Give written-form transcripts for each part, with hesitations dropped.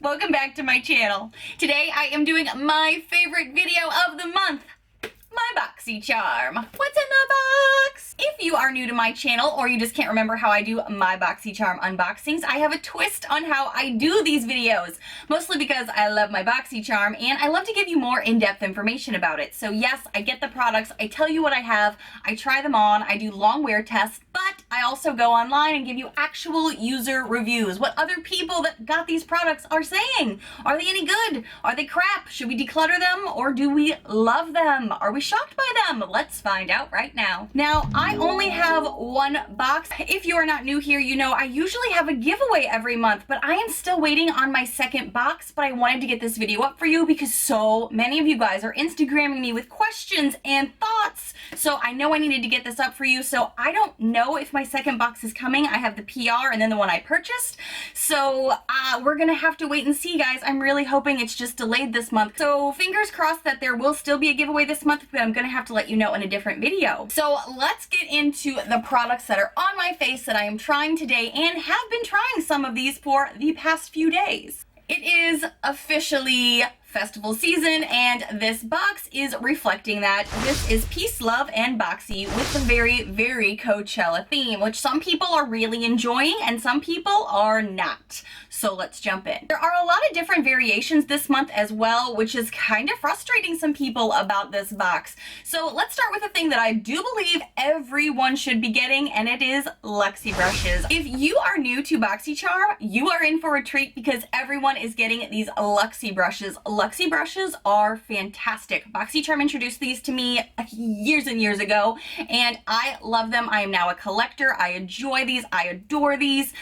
Welcome back to my channel. Today I am doing my favorite video of the month, my Boxycharm. What's in the box? If you are new to my channel or you just can't remember how I do my Boxycharm unboxings, I have a twist on how I do these videos. Mostly because I love my Boxycharm and I love to give you more in-depth information about it. So yes, I get the products, I tell you what I have, I try them on, I do long wear tests, but I also go online and give you actual user reviews. What other people that got these products are saying. Are they any good? Are they crap? Should we declutter them or do we love them? Are we shocked by them? Let's find out right now. Now, I only have one box. If you are not new here, you know I usually have a giveaway every month, but I am still waiting on my second box, but I wanted to get this video up for you because so many of you guys are Instagramming me with questions and thoughts. So I know I needed to get this up for you. So I don't know if my second box is coming. I have the PR and then the one I purchased. So we're gonna have to wait and see, guys. I'm really hoping it's just delayed this month. So fingers crossed that there will still be a giveaway this month, but I'm gonna have to let you know in a different video. So let's get into the products that are on my face that I am trying today and have been trying some of these for the past few days. It is officially festival season and this box is reflecting that. This is Peace, Love, and Boxy with the very, very Coachella theme, which some people are really enjoying and some people are not. So let's jump in. There are a lot of different variations this month as well, which is kind of frustrating some people about this box. So let's start with a thing that I do believe everyone should be getting, and it is Luxie brushes. If you are new to Boxycharm, you are in for a treat because everyone is getting these Luxie brushes. Luxie brushes are fantastic. Boxycharm introduced these to me years and years ago, and I love them. I am now a collector. I enjoy these. I adore these.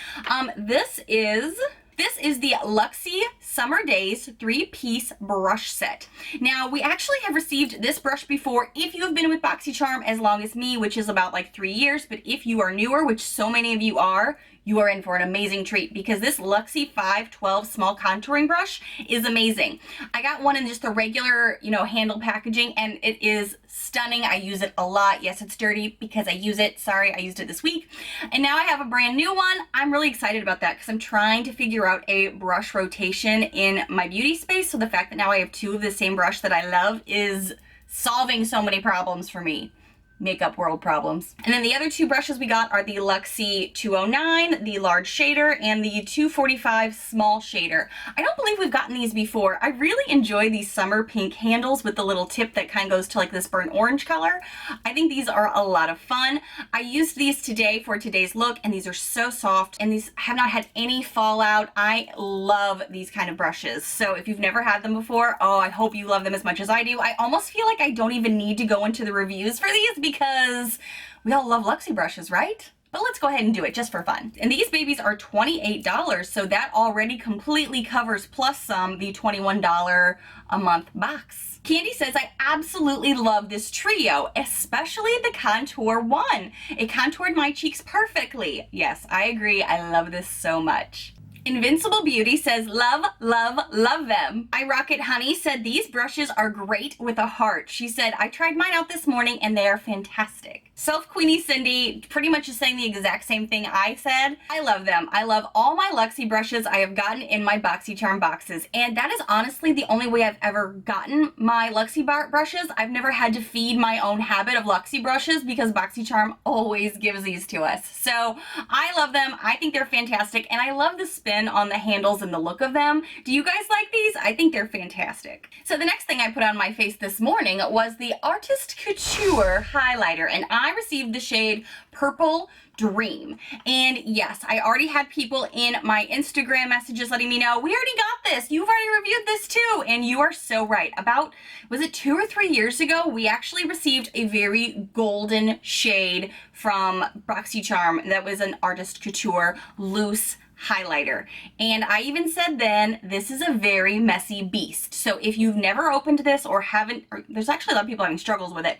This is the Luxie Summer Days 3-piece brush set. Now, we actually have received this brush before if you have been with Boxycharm as long as me, which is about like 3 years, but if you are newer, which so many of you are in for an amazing treat because this Luxie 512 small contouring brush is amazing. I got one in just the regular, handle packaging, and it is stunning. I use it a lot. Yes, it's dirty because I use it. Sorry, I used it this week. And now I have a brand new one. I'm really excited about that because I'm trying to figure out a brush rotation in my beauty space. So the fact that now I have two of the same brush that I love is solving so many problems for me. Makeup world problems. And then the other two brushes we got are the Luxie 209, the large shader, and the 245 small shader. I don't believe we've gotten these before. I really enjoy these summer pink handles with the little tip that kind of goes to like this burnt orange color. I think these are a lot of fun. I used these today for today's look, and these are so soft, and these have not had any fallout. I love these kind of brushes. So if you've never had them before, oh, I hope you love them as much as I do. I almost feel like I don't even need to go into the reviews for these because we all love Luxie brushes, right? But let's go ahead and do it just for fun. And these babies are $28, so that already completely covers plus some the $21 a month box. Candy says, I absolutely love this trio, especially the contour one. It contoured my cheeks perfectly. Yes, I agree. I love this so much. Invincible Beauty says, love, love, love them. I Rocket Honey said, these brushes are great with a heart. She said, I tried mine out this morning and they are fantastic. Self Queenie Cindy pretty much is saying the exact same thing I said. I love them. I love all my Luxie brushes I have gotten in my Boxycharm boxes. And that is honestly the only way I've ever gotten my Luxie brushes. I've never had to feed my own habit of Luxie brushes because Boxycharm always gives these to us. So I love them. I think they're fantastic. And I love the spin on the handles and the look of them. Do you guys like these? I think they're fantastic. So the next thing I put on my face this morning was the Artist Couture highlighter, and I received the shade Purple Dream. And yes, I already had people in my Instagram messages letting me know, we already got this. You've already reviewed this too. And you are so right. About, was it 2 or 3 years ago, we actually received a very golden shade from Boxycharm that was an Artist Couture loose highlighter. And I even said then, this is a very messy beast. So if you've never opened this or haven't, or there's actually a lot of people having struggles with it,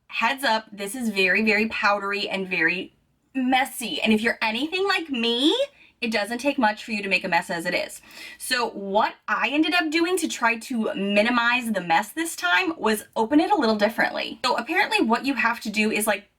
heads up, this is very, very powdery and very messy. And if you're anything like me, it doesn't take much for you to make a mess as it is. So what I ended up doing to try to minimize the mess this time was open it a little differently. So apparently what you have to do is like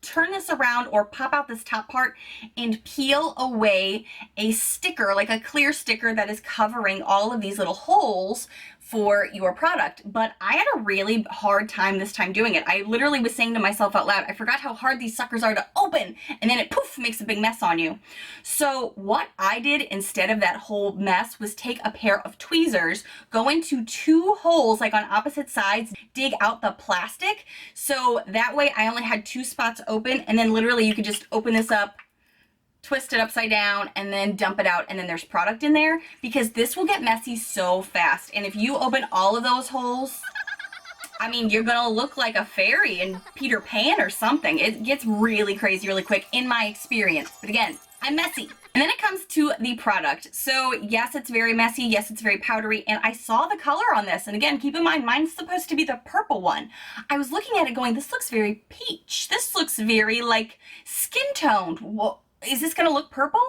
turn this around or pop out this top part and peel away a sticker, like a clear sticker that is covering all of these little holes for your product. But I had a really hard time this time doing it. I literally was saying to myself out loud, I forgot how hard these suckers are to open, and then it poof makes a big mess on you. So what I did instead of that whole mess was take a pair of tweezers, go into 2 holes like on opposite sides, dig out the plastic, so that way I only had 2 spots open, and then literally you could just open this up, twist it upside down, and then dump it out, and then there's product in there, because this will get messy so fast. And if you open all of those holes, I mean, you're gonna look like a fairy in Peter Pan or something. It gets really crazy really quick in my experience. But again, I'm messy. And then it comes to the product. So yes, it's very messy. Yes, it's very powdery. And I saw the color on this. And again, keep in mind, mine's supposed to be the purple one. I was looking at it going, this looks very peach. This looks very like skin toned. Well, is this gonna look purple?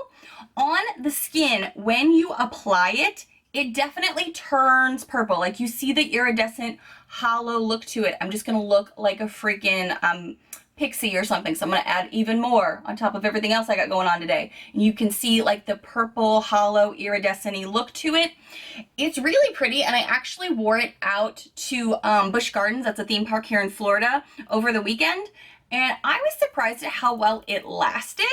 On the skin, when you apply it, it definitely turns purple. Like you see the iridescent hollow look to it. I'm just gonna look like a freaking pixie or something. So I'm gonna add even more on top of everything else I got going on today. And you can see like the purple, hollow, iridescent-y look to it. It's really pretty, and I actually wore it out to Busch Gardens. That's a theme park here in Florida over the weekend. And I was surprised at how well it lasted.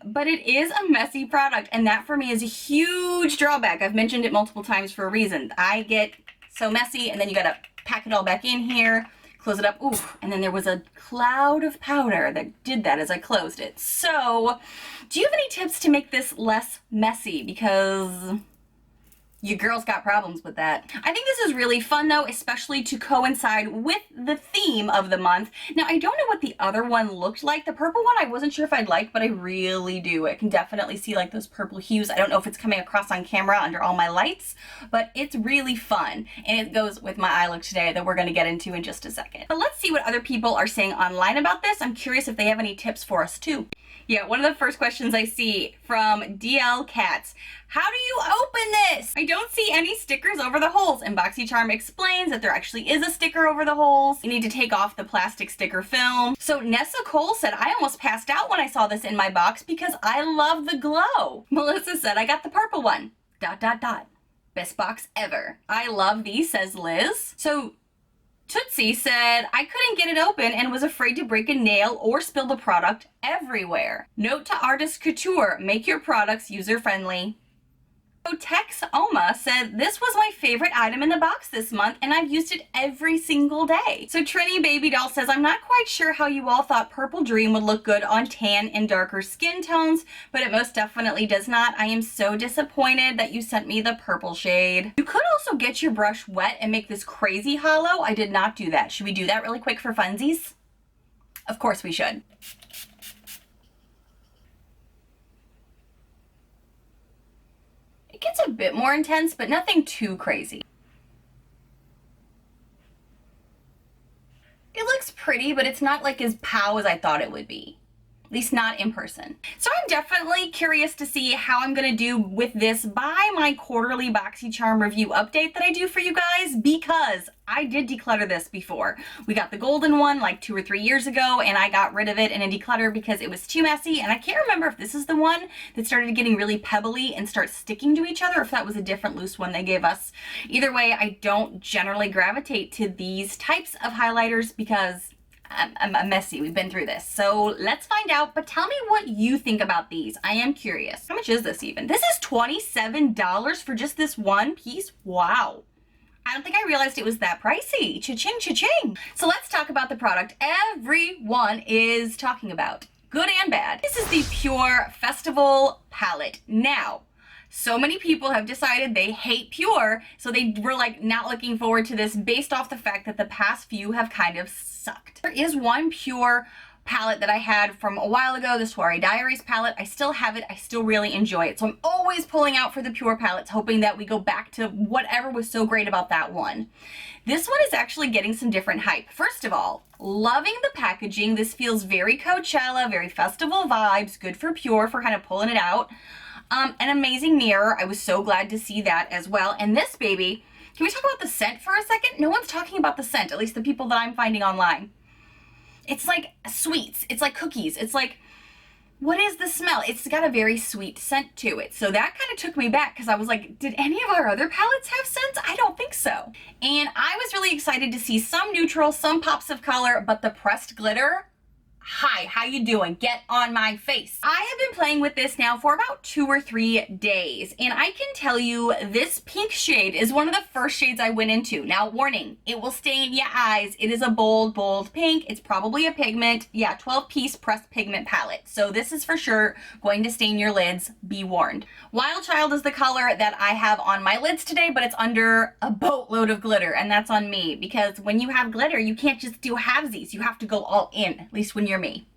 But it is a messy product, and that for me is a huge drawback. I've mentioned it multiple times for a reason. I get so messy, and then you gotta pack it all back in here, close it up. Ooh, and then there was a cloud of powder that did that as I closed it. So, do you have any tips to make this less messy? Because your girl's got problems with that. I think this is really fun though, especially to coincide with the theme of the month. Now, I don't know what the other one looked like. The purple one, I wasn't sure if I'd like, but I really do. I can definitely see like those purple hues. I don't know if it's coming across on camera under all my lights, but it's really fun. And it goes with my eye look today that we're gonna get into in just a second. But let's see what other people are saying online about this. I'm curious if they have any tips for us too. Yeah, one of the first questions I see from DL Cats. How do you open this? I don't see any stickers over the holes. And Boxycharm explains that there actually is a sticker over the holes. You need to take off the plastic sticker film. So Nichole said, I almost passed out when I saw this in my box because I love the glow. Melissa said, I got the purple one. ... Best box ever. I love these, says Liz. So Tootsie said, I couldn't get it open and was afraid to break a nail or spill the product everywhere. Note to Artist Couture, make your products user-friendly. So Tex Oma said, this was my favorite item in the box this month and I've used it every single day. So Trini Baby Doll says, I'm not quite sure how you all thought Purple Dream would look good on tan and darker skin tones, but it most definitely does not. I am so disappointed that you sent me the purple shade. You could also get your brush wet and make this crazy hollow. I did not do that. Should we do that really quick for funsies? Of course we should. It gets a bit more intense, but nothing too crazy. It looks pretty, but it's not like as pow as I thought it would be. At least not in person. So I'm definitely curious to see how I'm gonna do with this by my quarterly Boxycharm review update that I do for you guys, because I did declutter this before. We got the golden one like 2 or 3 years ago, and I got rid of it in a declutter because it was too messy, and I can't remember if this is the one that started getting really pebbly and starts sticking to each other, or if that was a different loose one they gave us. Either way, I don't generally gravitate to these types of highlighters because I'm messy. We've been through this. So let's find out, but tell me what you think about these. I am curious. How much is this even? This is $27 for just this one piece? Wow. I don't think I realized it was that pricey. Cha-ching, cha-ching. So let's talk about the product everyone is talking about, good and bad. This is the Pure Festival Palette. Now, so many people have decided they hate Pure, so they were like not looking forward to this based off the fact that the past few have kind of sucked. There is one Pure palette that I had from a while ago, the Soiree Diaries palette. I still have it. I still really enjoy it. So I'm always pulling out for the Pure palettes, hoping that we go back to whatever was so great about that one. This one is actually getting some different hype. First of all, loving the packaging. This feels very Coachella, very festival vibes, good for Pure for kind of pulling it out. An amazing mirror. I was so glad to see that as well. And this baby, can we talk about the scent for a second? No one's talking about the scent, at least the people that I'm finding online. it's like sweets. It's like cookies. It's like, what is the smell? It's got a very sweet scent to it. So that kind of took me back because I was like, did any of our other palettes have scents? I don't think so. And I was really excited to see some neutral, some pops of color, but the pressed glitter, hi, how you doing? Get on my face. I have been playing with this now for about 2 or 3 days, and I can tell you this pink shade is one of the first shades I went into. Now, warning, it will stain your eyes. It is a bold, bold pink. It's probably a pigment. Yeah, 12-piece pressed pigment palette. So this is for sure going to stain your lids. Be warned. Wild Child is the color that I have on my lids today, but it's under a boatload of glitter, and that's on me because when you have glitter, you can't just do halvesies. You have to go all in, at least when you're me.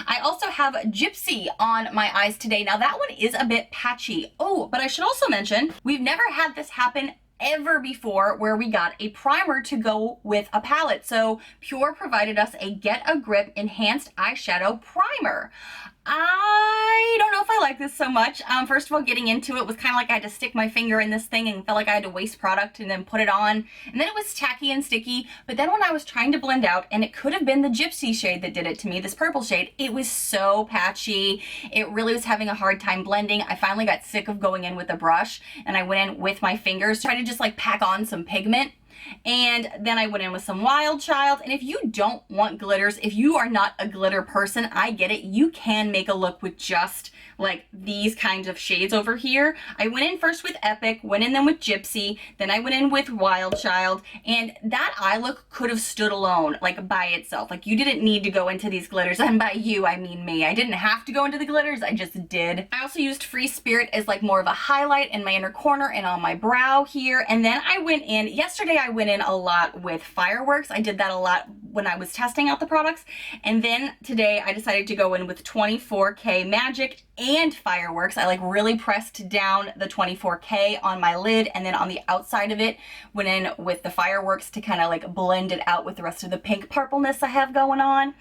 I also have Gypsy on my eyes today. Now that one is a bit patchy. Oh, but I should also mention, we've never had this happen ever before where we got a primer to go with a palette. So Pure provided us a Get a Grip Enhanced Eyeshadow Primer. I don't know if I like this so much. First of all, getting into it was kind of like I had to stick my finger in this thing and felt like I had to waste product and then put it on. And then it was tacky and sticky. But then when I was trying to blend out, and it could have been the Gypsy shade that did it to me, this purple shade, it was so patchy. It really was having a hard time blending. I finally got sick of going in with a brush, and I went in with my fingers to try to just like pack on some pigment. And then I went in with some Wild Child. And if you don't want glitters, if you are not a glitter person, I get it. You can make a look with just like these kinds of shades over here. I went in first with Epic, went in then with Gypsy, then I went in with Wild Child, and that eye look could have stood alone, like by itself. Like you didn't need to go into these glitters, and by you, I mean me. I didn't have to go into the glitters, I just did. I also used Free Spirit as like more of a highlight in my inner corner and on my brow here, and then I went in, yesterday I went in a lot with Fireworks. I did that a lot when I was testing out the products, and then today I decided to go in with 24K Magic and Fireworks. I like really pressed down the 24K on my lid, and then on the outside of it went in with the Fireworks to kind of like blend it out with the rest of the pink purpleness I have going on.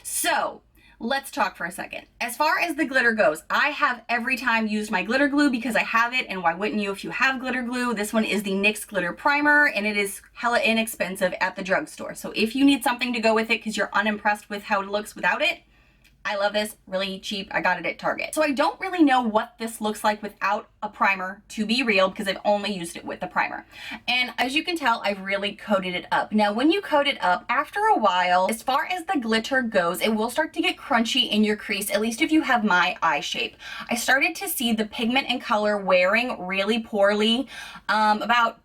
So let's talk for a second. As far as the glitter goes, I have every time used my glitter glue because I have it, and why wouldn't you if you have glitter glue? This one is the NYX Glitter Primer, and it is hella inexpensive at the drugstore. So if you need something to go with it because you're unimpressed with how it looks without it, I love this, really cheap. I got it at Target. So I don't really know what this looks like without a primer, to be real, because I've only used it with the primer. And as you can tell, I've really coated it up. Now, when you coat it up, after a while, as far as the glitter goes, it will start to get crunchy in your crease, at least if you have my eye shape. I started to see the pigment and color wearing really poorly about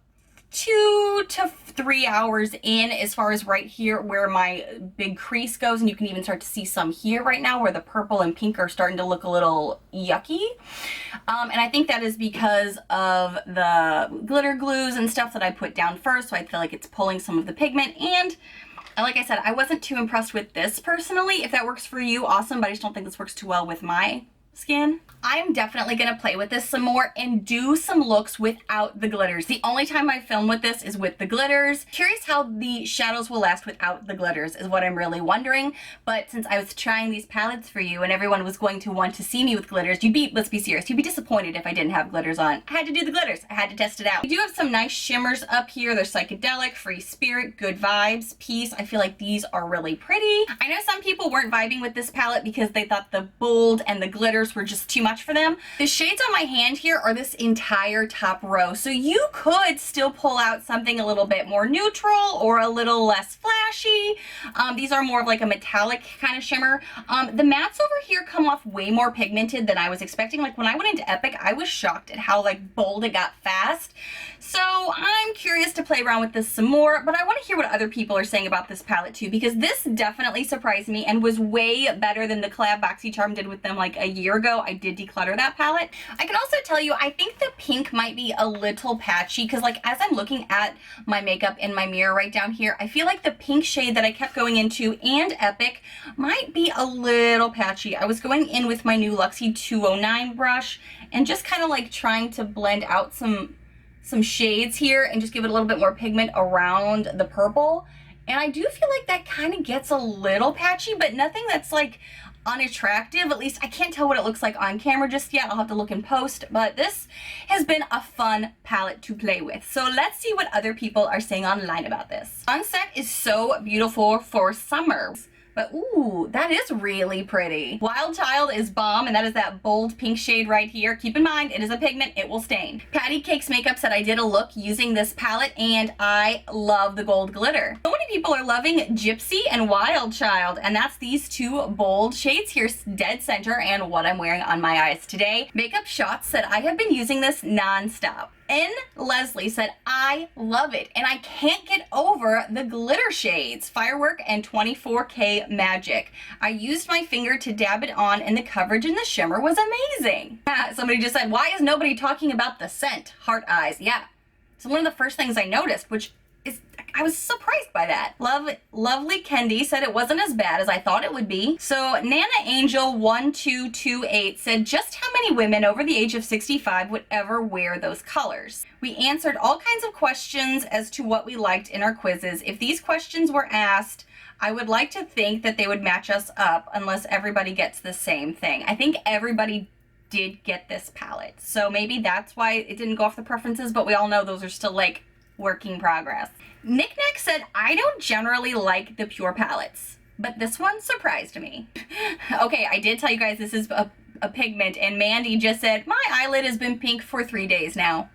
2 to 3 hours in, as far as right here where my big crease goes, and you can even start to see some here right now where the purple and pink are starting to look a little yucky. And I think that is because of the glitter glues and stuff that I put down first, so I feel like it's pulling some of the pigment. And like I said, I wasn't too impressed with this personally. If that works for you, awesome, but I just don't think this works too well with my skin. I'm definitely gonna play with this some more and do some looks without the glitters. The only time I film with this is with the glitters. Curious how the shadows will last without the glitters is what I'm really wondering. But since I was trying these palettes for you and everyone was going to want to see me with glitters, let's be serious, you'd be disappointed if I didn't have glitters on. I had to do the glitters. I had to test it out. We do have some nice shimmers up here. They're Psychedelic, Free Spirit, Good Vibes, Peace. I feel like these are really pretty. I know some people weren't vibing with this palette because they thought the bold and the glitters were just too much for them. The shades on my hand here are this entire top row, so you could still pull out something a little bit more neutral or a little less flashy. These are more of like a metallic kind of shimmer. The mattes over here come off way more pigmented than I was expecting. Like when I went into Epic, I was shocked at how like bold it got fast. So I'm curious to play around with this some more, but I want to hear what other people are saying about this palette too, because this definitely surprised me and was way better than the Collab Boxycharm did with them like a year ago. I did declutter that palette. I can also tell you, I think the pink might be a little patchy because like as I'm looking at my makeup in my mirror right down here, I feel like the pink shade that I kept going into and Epic might be a little patchy. I was going in with my new Luxie 209 brush and just kind of like trying to blend out some shades here and just give it a little bit more pigment around the purple. And I do feel like that kind of gets a little patchy, but nothing that's like unattractive. At least I can't tell what it looks like on camera just yet. I'll have to look in post, but this has been a fun palette to play with. So let's see what other people are saying online about this. Sunset is so beautiful for summer. But ooh, that is really pretty. Wild Child is bomb, and that is that bold pink shade right here. Keep in mind, it is a pigment, it will stain. Patty Cakes Makeup said I did a look using this palette, and I love the gold glitter. So many people are loving Gypsy and Wild Child, and that's these two bold shades here, dead center, and what I'm wearing on my eyes today. Makeup Shots said I have been using this non-stop. And Leslie said, I love it, and I can't get over the glitter shades, Firework and 24K Magic. I used my finger to dab it on, and the coverage and the shimmer was amazing. Somebody just said, why is nobody talking about the scent? Heart eyes. Yeah, it's one of the first things I noticed, which is, I was surprised by that. Lovely Kendi said it wasn't as bad as I thought it would be. So Nana Angel 1228 said, just how many women over the age of 65 would ever wear those colors? We answered all kinds of questions as to what we liked in our quizzes. If these questions were asked, I would like to think that they would match us up unless everybody gets the same thing. I think everybody did get this palette. So maybe that's why it didn't go off the preferences, but we all know those are still like working progress. Knickknack said, I don't generally like the pure palettes, but this one surprised me. Okay, I did tell you guys this is a pigment, and Mandy just said, my eyelid has been pink for 3 days now.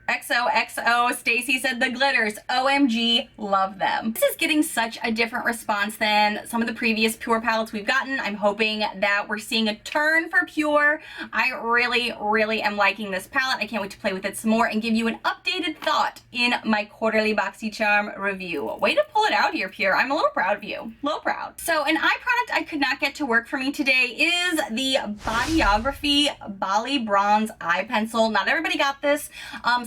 XOXO, Stacy said the glitters, OMG, love them. This is getting such a different response than some of the previous pure palettes we've gotten. I'm hoping that we're seeing a turn for pure. I really am liking this palette. I can't wait to play with it some more and give you an updated thought in my quarterly Boxycharm review. Way to pull it out here, Pure. I'm a little proud of you. A little proud. So an eye product I could not get to work for me today is the Bodyography Bali Bronze Eye Pencil. Not everybody got this.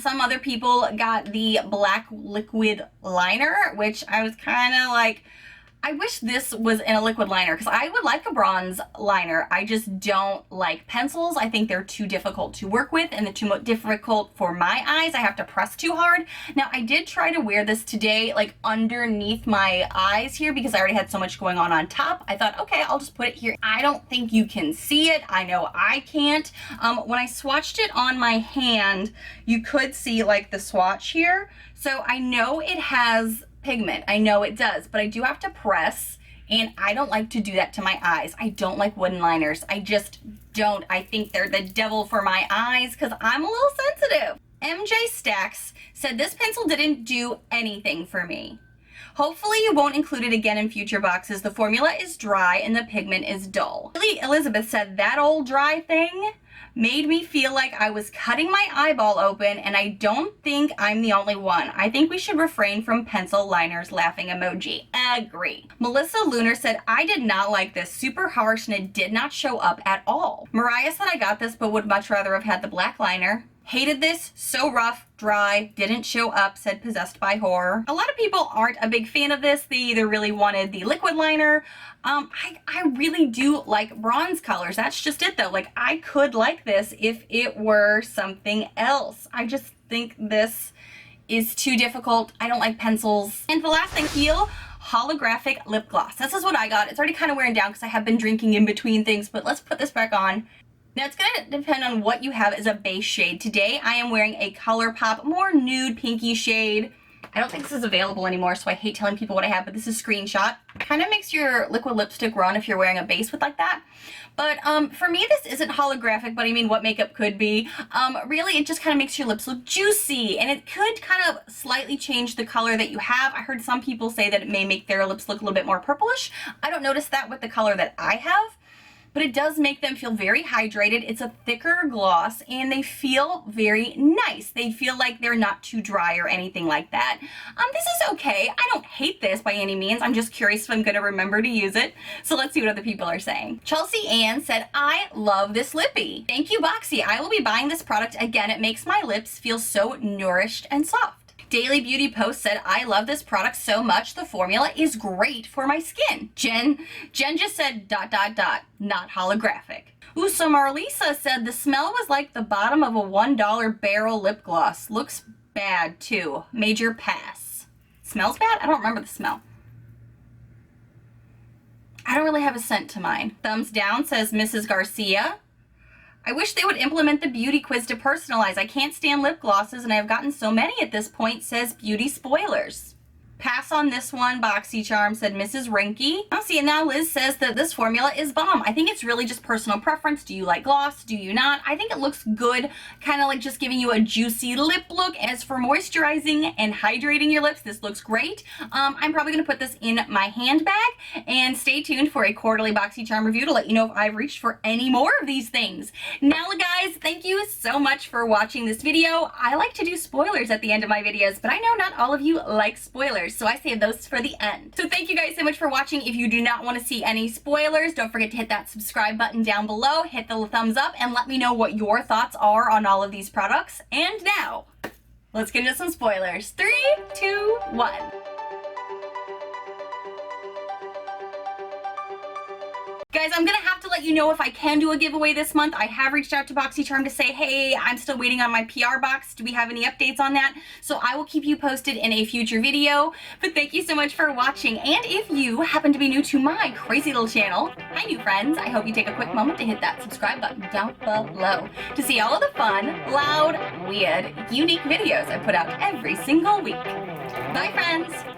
Some other people got the black liquid liner, which I was kind of like, I wish this was in a liquid liner because I would like a bronze liner. I just don't like pencils. I think they're too difficult to work with and they're too difficult for my eyes. I have to press too hard. Now, I did try to wear this today, like underneath my eyes here because I already had so much going on top. I thought, okay, I'll just put it here. I don't think you can see it. I know I can't. When I swatched it on my hand, you could see like the swatch here. So I know it has pigment. I know it does, but I do have to press, and I don't like to do that to my eyes. I don't like wooden liners. I just don't. I think they're the devil for my eyes because I'm a little sensitive. MJ Stacks said this pencil didn't do anything for me. Hopefully you won't include it again in future boxes. The formula is dry and the pigment is dull. Lily Elizabeth said that old dry thing made me feel like I was cutting my eyeball open, and I don't think I'm the only one. I think we should refrain from pencil liners, laughing emoji. Agree. Melissa Lunar said, I did not like this. Super harsh and it did not show up at all. Mariah said I got this but would much rather have had the black liner. Hated this, so rough, dry, didn't show up, said Possessed by Horror. A lot of people aren't a big fan of this. They either really wanted the liquid liner. I really do like bronze colors. That's just it though. Like I could like this if it were something else. I just think this is too difficult. I don't like pencils. And the last thing, Heal Holographic Lip Gloss. This is what I got. It's already kind of wearing down because I have been drinking in between things, but let's put this back on. Now it's going to depend on what you have as a base shade. Today I am wearing a ColourPop, more nude pinky shade. I don't think this is available anymore, so I hate telling people what I have, but this is Screenshot. Kind of makes your liquid lipstick run if you're wearing a base with like that. But for me, this isn't holographic, but I mean, what makeup could be. Really, it just kind of makes your lips look juicy, and it could kind of slightly change the color that you have. I heard some people say that it may make their lips look a little bit more purplish. I don't notice that with the color that I have, but it does make them feel very hydrated. It's a thicker gloss and they feel very nice. They feel like they're not too dry or anything like that. This is okay. I don't hate this by any means. I'm just curious if I'm gonna remember to use it. So let's see what other people are saying. Chelsea Ann said, I love this lippy. Thank you, Boxy. I will be buying this product again. It makes my lips feel so nourished and soft. Daily Beauty Post said, I love this product so much. The formula is great for my skin. Jen just said ... not holographic. Ooh, so Marlisa said the smell was like the bottom of a $1 barrel lip gloss. Looks bad too. Major pass. Smells bad? I don't remember the smell. I don't really have a scent to mine. Thumbs down says Mrs. Garcia. I wish they would implement the beauty quiz to personalize. I can't stand lip glosses and I have gotten so many at this point, says Beauty Spoilers. Pass on this one, Boxycharm, said Mrs. Rinky. Oh, see, and now Liz says that this formula is bomb. I think it's really just personal preference. Do you like gloss? Do you not? I think it looks good, kind of like just giving you a juicy lip look. As for moisturizing and hydrating your lips, this looks great. I'm probably going to put this in my handbag, and stay tuned for a quarterly Boxycharm review to let you know if I've reached for any more of these things. Now, guys, thank you so much for watching this video. I like to do spoilers at the end of my videos, but I know not all of you like spoilers, so I save those for the end. So thank you guys so much for watching. If you do not want to see any spoilers, don't forget to hit that subscribe button down below, hit the thumbs up, and let me know what your thoughts are on all of these products. And now, let's get into some spoilers. 3, 2, 1. Guys, I'm gonna have to let you know if I can do a giveaway this month. I have reached out to Boxycharm to say, hey, I'm still waiting on my PR box. Do we have any updates on that? So I will keep you posted in a future video. But thank you so much for watching. And if you happen to be new to my crazy little channel, hi new friends, I hope you take a quick moment to hit that subscribe button down below to see all of the fun, loud, weird, unique videos I put out every single week. Bye, friends.